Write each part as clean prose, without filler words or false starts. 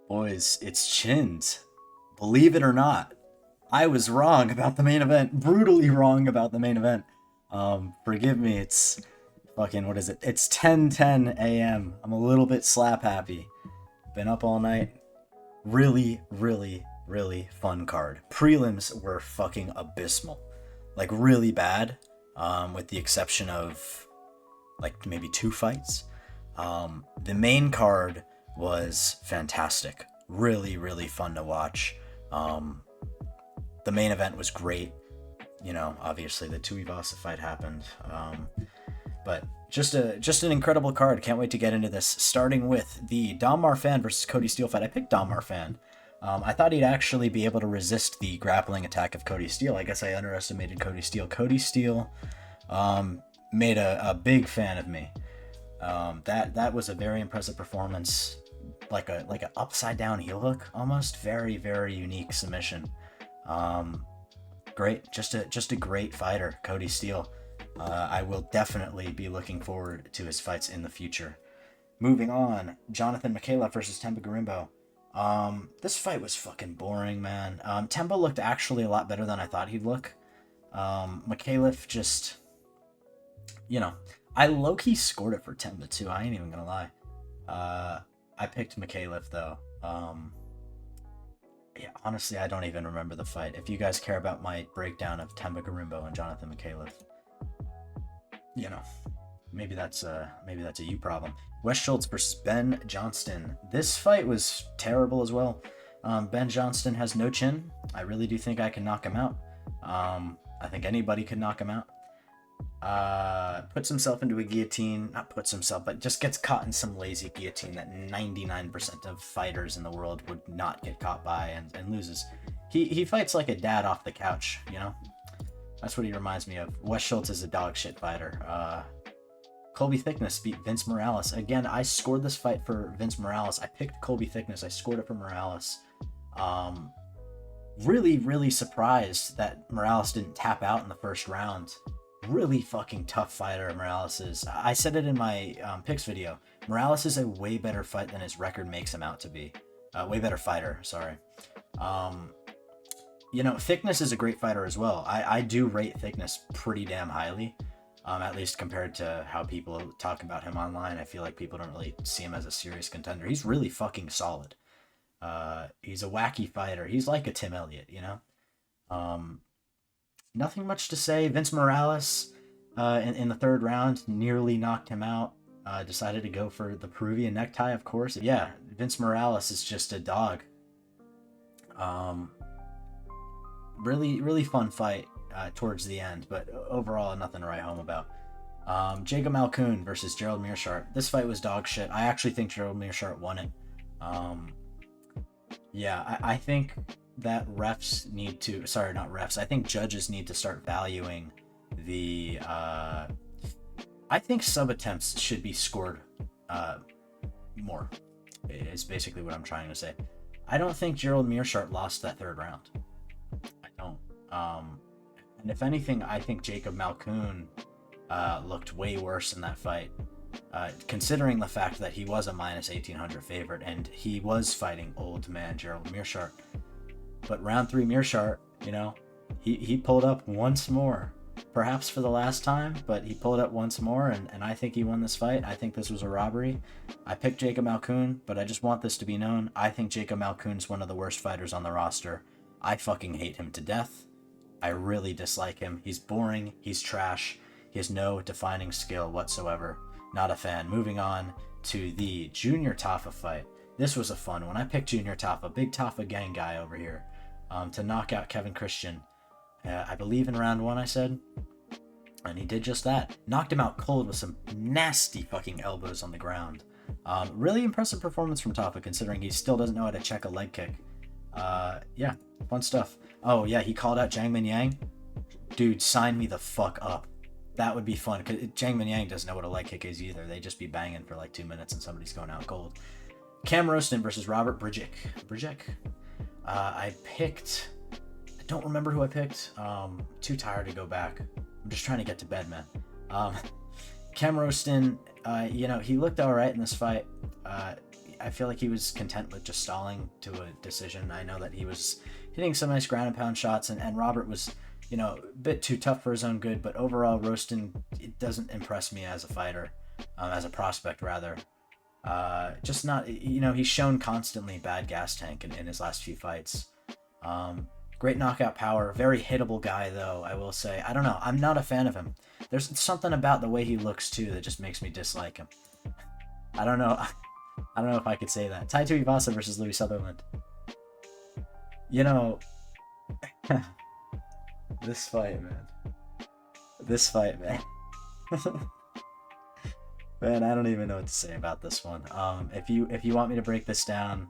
Boys, it's Chins. Believe it or not, I was wrong about the main event. Brutally wrong about the main event. Forgive me, it's fucking, what is it? It's 10:10 a.m. I'm a little bit slap happy. Been up all night. Really, really, really fun card. Prelims were fucking abysmal. Like, really bad, with the exception of, like, maybe two fights. The main card was fantastic. Really, really fun to watch. The main event was great. You know, obviously the Tuivasa fight happened. But just an incredible card. Can't wait to get into this. Starting with the Dom Marfan versus Cody Steele fight. I picked Dom Marfan. I thought he'd actually be able to resist the grappling attack of Cody Steele. I guess I underestimated Cody Steele. Cody Steele made a big fan of me. That was a very impressive performance, like an upside down heel hook almost. Very, very unique submission. Great, just a great fighter, Cody Steele. I will definitely be looking forward to his fights in the future. Moving on, Jonathan Mikhailov versus Temba Garimbo. This fight was fucking boring, man. Temba looked actually a lot better than I thought he'd look. Mikhailov just, you know, I low-key scored it for Temba too. I ain't even gonna lie. I picked Mikhailov though. Yeah, honestly, I don't even remember the fight. If you guys care about my breakdown of Temba Garimbo and Jonathan Mikhailov, you know, maybe that's a you problem. Wes Schultz versus Ben Johnston. This fight was terrible as well. Ben Johnston has no chin. I really do think I can knock him out. I think anybody could knock him out. Puts himself into a guillotine. Not puts himself, but just gets caught in some lazy guillotine that 99% of fighters in the world would not get caught by, and loses. He fights like a dad off the couch, you know? That's what he reminds me of. Wes Schultz is a dog shit fighter. Colby Thickness beat Vince Morales. Again, I scored this fight for Vince Morales. I picked Colby Thickness. I scored it for Morales. Really, really surprised that Morales didn't tap out in the first round. Really fucking tough fighter Morales is. I said it in my picks video. Morales is a way better fight than his record makes him out to be. Way better fighter, sorry. You know, Thickness is a great fighter as well. I do rate Thickness pretty damn highly. At least compared to how people talk about him online. I feel like people don't really see him as a serious contender. He's really fucking solid. He's a wacky fighter. He's like a Tim Elliott, you know? Nothing much to say. Vince Morales, in the third round, nearly knocked him out. Decided to go for the Peruvian necktie, of course. Yeah, Vince Morales is just a dog. Really, really fun fight towards the end, but overall, nothing to write home about. Jacob Malkoun versus Gerald Meerschaert. This fight was dog shit. I actually think Gerald Meerschaert won it. Yeah, I think that refs need to, sorry, not refs, I think judges need to start valuing the, I think sub attempts should be scored more, is basically what I'm trying to say. I don't think Gerald Meerschaert lost that third round. I don't. And if anything, I think Jacob Malkoun looked way worse in that fight, considering the fact that he was a minus 1800 favorite and he was fighting old man Gerald Meerschaert. But round 3 Meerschaert, you know, he pulled up once more, perhaps for the last time, but he pulled up once more, and I think he won this fight. I think this was a robbery. I picked Jacob Malkoun, but I just want this to be known. I think Jacob Malkoun's one of the worst fighters on the roster. I fucking hate him to death. I really dislike him. He's boring. He's trash. He has no defining skill whatsoever. Not a fan. Moving on to the Junior Tafa fight. This was a fun one. I picked Junior Tafa, big Tafa gang guy over here, to knock out Kevin Christian. I believe in round 1, I said. And he did just that. Knocked him out cold with some nasty fucking elbows on the ground. Really impressive performance from Tafa, considering he still doesn't know how to check a leg kick. Yeah, fun stuff. Oh, yeah, he called out Zhang Minyang. Dude, sign me the fuck up. That would be fun, because Zhang Minyang doesn't know what a leg kick is either. They just be banging for like 2 minutes and somebody's going out cold. Cam Roston versus Robert Brzzik. I don't remember who I picked. Too tired to go back. I'm just trying to get to bed, man. Cam Roston, you know, he looked all right in this fight. I I feel like he was content with just stalling to a decision. I know that he was hitting some nice ground and pound shots, and Robert was, you know, a bit too tough for his own good, but overall, Roaston, it doesn't impress me as a fighter, as a prospect, rather. Just not, you know, he's shown constantly bad gas tank in his last few fights. Great knockout power, very hittable guy, though, I will say. I don't know, I'm not a fan of him. There's something about the way he looks, too, that just makes me dislike him. I don't know if I could say that. Tai Tuivasa versus Louis Sutherland. You know, this fight, man. Man, I don't even know what to say about this one. If you want me to break this down,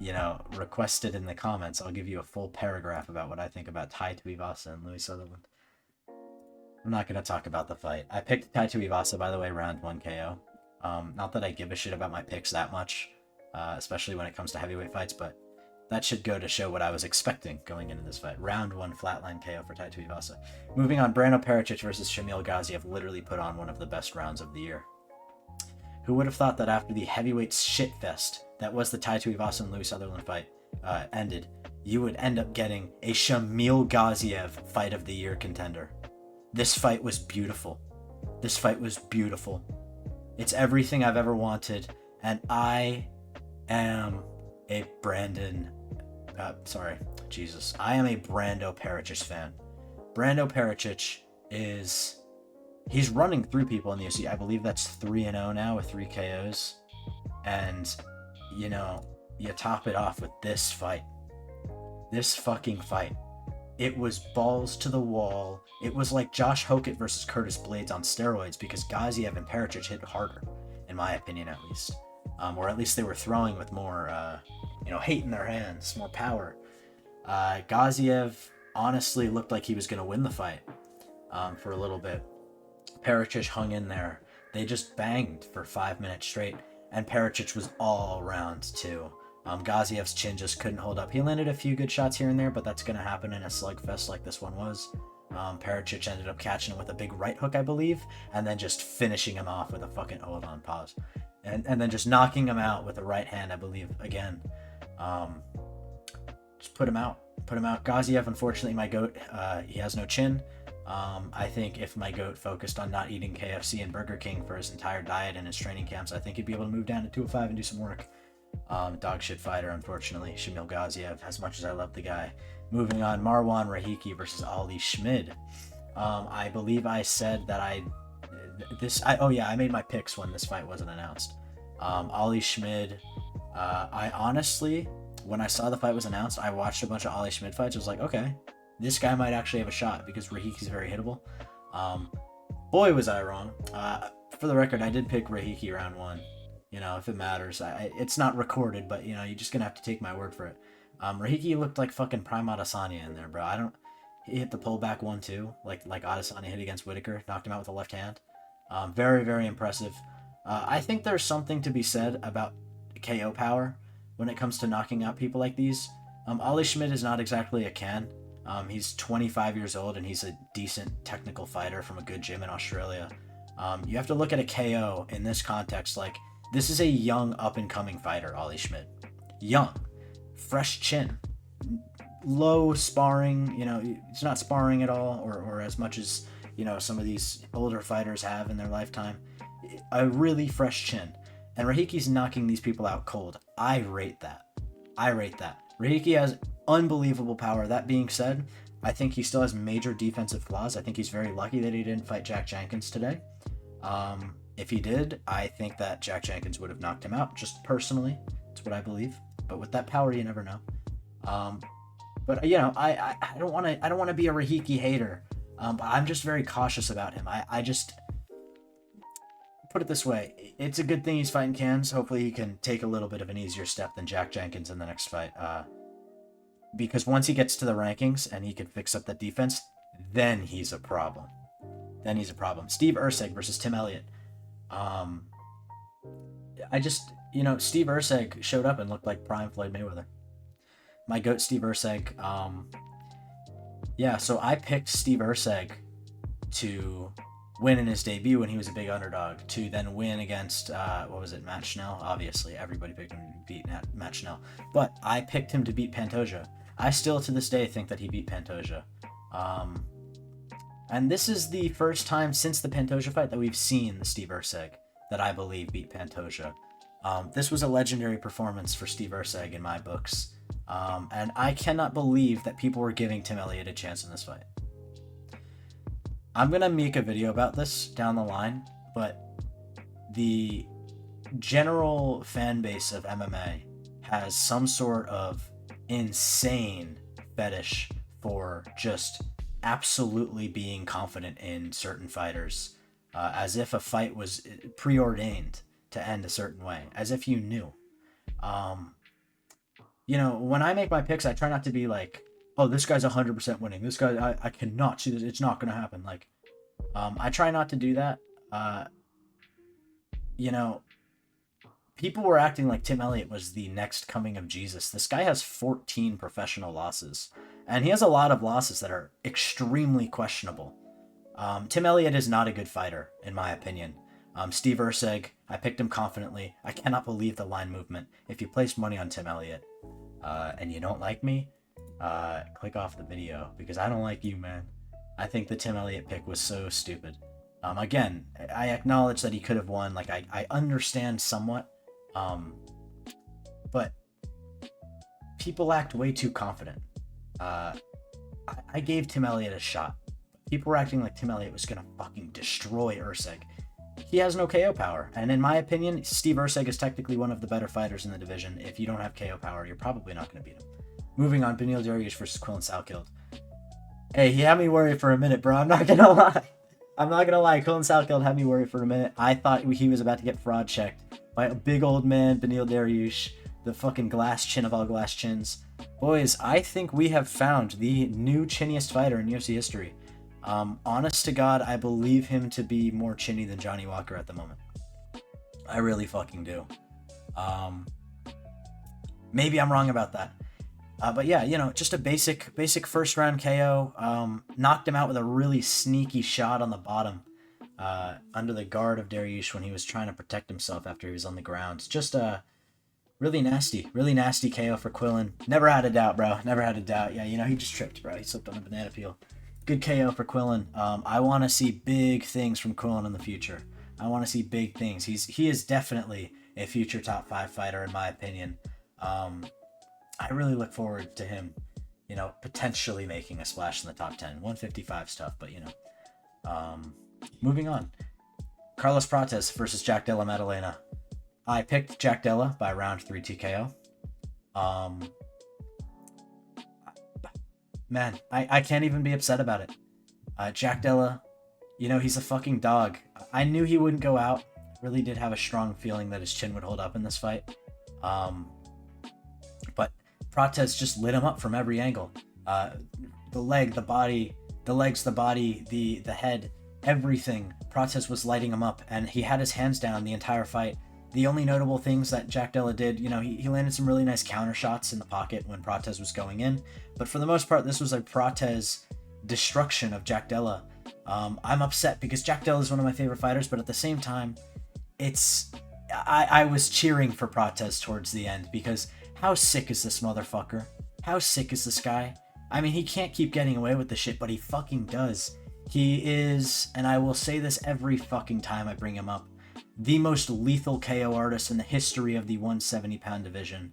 you know, request it in the comments. I'll give you a full paragraph about what I think about Tai Tuivasa and Louis Sutherland. I'm not going to talk about the fight. I picked Tai Tuivasa, by the way, round 1 KO. Not that I give a shit about my picks that much, especially when it comes to heavyweight fights, but that should go to show what I was expecting going into this fight. Round 1 flatline KO for Tai Tuivasa. Moving on, Brando Pericic versus Shamil Gaziev literally put on one of the best rounds of the year. Who would have thought that after the heavyweight shitfest that was the Tai Tuivasa and Louis Sutherland fight ended, you would end up getting a Shamil Gaziev fight of the year contender? This fight was beautiful. It's everything I've ever wanted, and I am a Brando Pericic fan. Brando Pericic he's running through people in the UFC. I believe that's 3-0 now with 3 KOs. And, you know, you top it off with this fight. This fucking fight. It was balls to the wall. It was like Josh Hokett versus Curtis Blades on steroids, because Gaziev and Pericic hit harder, in my opinion at least. Or at least they were throwing with more, you know, hate in their hands, more power. Gaziev honestly looked like he was going to win the fight for a little bit. Pericic hung in there. They just banged for 5 minutes straight, and Pericic was all around too. Gaziev's chin just couldn't hold up. He landed a few good shots here and there, but that's going to happen in a slugfest like this one was. Pericic ended up catching him with a big right hook, I believe, and then just finishing him off with a fucking hold on pause. And then just knocking him out with a right hand, I believe, again. Just put him out. Gaziev, unfortunately, my GOAT, he has no chin. I think if my GOAT focused on not eating KFC and Burger King for his entire diet and his training camps, I think he'd be able to move down to 205 and do some work. Dog shit fighter, unfortunately, Shamil Gaziev, as much as I love the guy. Moving on, Marwan Rahiki versus Ali Schmid. I believe I said that I made my picks when this fight wasn't announced. Ali Schmid, I honestly, when I saw the fight was announced, I watched a bunch of Ali Schmid fights. I was like, okay, this guy might actually have a shot, because Rahiki's very hittable. Boy, was I wrong. For the record, I did pick Rahiki round 1. You know, if it matters. It's not recorded, but, you know, you're just going to have to take my word for it. Rahiki looked like fucking Prime Adesanya in there, bro. He hit the pullback 1-2, like Adesanya hit against Whitaker, knocked him out with a left hand. Very, very impressive. I think there's something to be said about KO power when it comes to knocking out people like these. Ali Schmid is not exactly a can. He's 25 years old, and he's a decent technical fighter from a good gym in Australia. You have to look at a KO in this context. Like, this is a young, up-and-coming fighter, Ali Schmid. Young. Fresh chin. Low sparring. You know, he's not sparring at all, or as much as, you know, some of these older fighters have in their lifetime. A really fresh chin. And Rahiki's knocking these people out cold. I rate that. Rahiki has unbelievable power. That being said, I think he still has major defensive flaws. I think he's very lucky that he didn't fight Jack Jenkins today. If he did, I think that Jack Jenkins would have knocked him out, just personally. That's what I believe. But with that power, you never know. But, you know, I don't want to be a Rahiki hater. But I'm just very cautious about him. I just put it this way. It's a good thing he's fighting cans. Hopefully he can take a little bit of an easier step than Jack Jenkins in the next fight. Because once he gets to the rankings and he can fix up that defense, then he's a problem. Steve Erceg versus Tim Elliott. Steve Erceg showed up and looked like prime Floyd Mayweather. My GOAT, Steve Erceg. So I picked Steve Erceg to win in his debut when he was a big underdog, to then win against, what was it, Matt Schnell? Obviously, everybody picked him to beat Matt Schnell. But I picked him to beat Pantoja. I still, to this day, think that he beat Pantoja. And this is the first time since the Pantoja fight that we've seen the Steve Erceg that I believe beat Pantoja. This was a legendary performance for Steve Erceg in my books. And I cannot believe that people were giving Tim Elliott a chance in this fight. I'm going to make a video about this down the line, but the general fan base of MMA has some sort of insane fetish for just absolutely being confident in certain fighters, as if a fight was preordained to end a certain way, as if you knew. You know, when I make my picks, I try not to be like, oh, this guy's 100% winning. This guy, I cannot see this. It's not going to happen. Like, I try not to do that. You know, people were acting like Tim Elliott was the next coming of Jesus. This guy has 14 professional losses, and he has a lot of losses that are extremely questionable. Tim Elliott is not a good fighter, in my opinion. Steve Erceg, I picked him confidently. I cannot believe the line movement. If you placed money on Tim Elliott, and you don't like me, click off the video, because I don't like you, man. I think the Tim Elliott pick was so stupid. Again, I acknowledge that he could have won. Like, I understand somewhat, but people act way too confident. I gave Tim Elliott a shot. People were acting like Tim Elliott was gonna fucking destroy Erceg. He has no KO power, and in my opinion, Steve Erceg is technically one of the better fighters in the division. If you don't have KO power, you're probably not going to beat him. Moving on, Beneil Dariush versus Quillen Salkeld. Hey, he had me worried for a minute, bro. I'm not gonna lie. Quillen Salkeld had me worried for a minute. I thought he was about to get fraud checked by a big old man, Beneil Dariush, the fucking glass chin of all glass chins. Boys, I think we have found the new chinniest fighter in UFC history. Honest to God, I believe him to be more chinny than Johnny Walker at the moment. I really fucking do. Maybe I'm wrong about that. But yeah, you know, just a basic first round KO. Knocked him out with a really sneaky shot on the bottom, under the guard of Dariush when he was trying to protect himself after he was on the ground. Just a really nasty KO for Quillen. Never had a doubt, bro. Never had a doubt. Yeah, you know, he just tripped, bro. He slipped on a banana peel. Good KO for Quillen. I want to see big things from Quillen in the future. I want to see big things. He is definitely a future top 5 fighter in my opinion. I really look forward to him, you know, potentially making a splash in the top 10. 155 is tough, but you know. Moving on. Carlos Prates versus Jack Della Maddalena. I picked Jack Della by round 3 TKO. Man, I can't even be upset about it. Jack Della, you know, he's a fucking dog. I knew he wouldn't go out. Really did have a strong feeling that his chin would hold up in this fight. But Prates just lit him up from every angle. The leg, the body, the legs, the body, the head, everything. Prates was lighting him up, and he had his hands down the entire fight. The only notable things that Jack Della did, you know, he landed some really nice counter shots in the pocket when Prates was going in. But for the most part, this was a Prates destruction of Jack Della. I'm upset because Jack Della is one of my favorite fighters, but at the same time, I was cheering for Prates towards the end, because how sick is this motherfucker? How sick is this guy? I mean, he can't keep getting away with the shit, but he fucking does. He is, and I will say this every fucking time I bring him up, the most lethal KO artist in the history of the 170-pound division.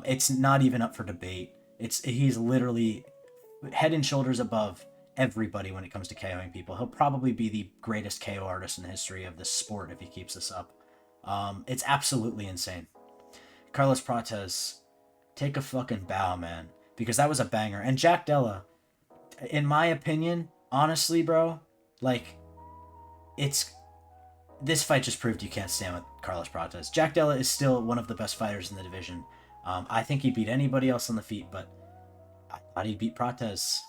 It's not even up for debate. He's literally head and shoulders above everybody when it comes to KOing people. He'll probably be the greatest KO artist in the history of this sport if he keeps this up. It's absolutely insane. Carlos Prates, take a fucking bow, man, because that was a banger. And Jack Della, in my opinion, honestly, bro, like, this fight just proved you can't stand with Carlos Prates. Jack Della is still one of the best fighters in the division. I think he beat anybody else on the feet, but I thought he beat Prates.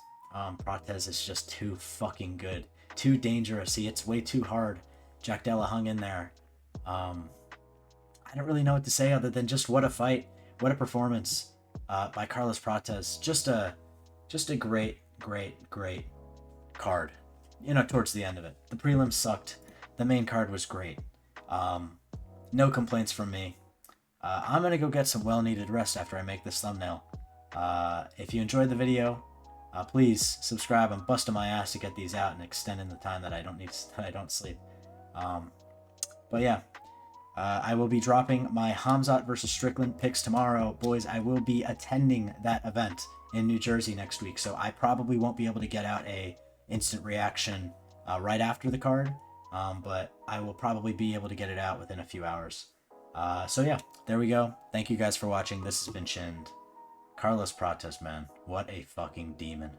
Prates is just too fucking good. Too dangerous. He hits way too hard. Jack Della hung in there. I don't really know what to say other than just what a fight. What a performance by Carlos Prates. Just a great card. towards the end of it. The prelims sucked. The main card was great. No complaints from me. I'm going to go get some well-needed rest after I make this thumbnail. If you enjoyed the video, please subscribe. I'm busting my ass to get these out and extending the time that I don't sleep. But yeah, I will be dropping my Hamzat versus Strickland picks tomorrow. Boys, I will be attending that event in New Jersey next week, so I probably won't be able to get out a instant reaction right after the card, but I will probably be able to get it out within a few hours. So yeah, there we go. Thank you guys for watching. This has been Shind. Carlos Prates, man. What a fucking demon.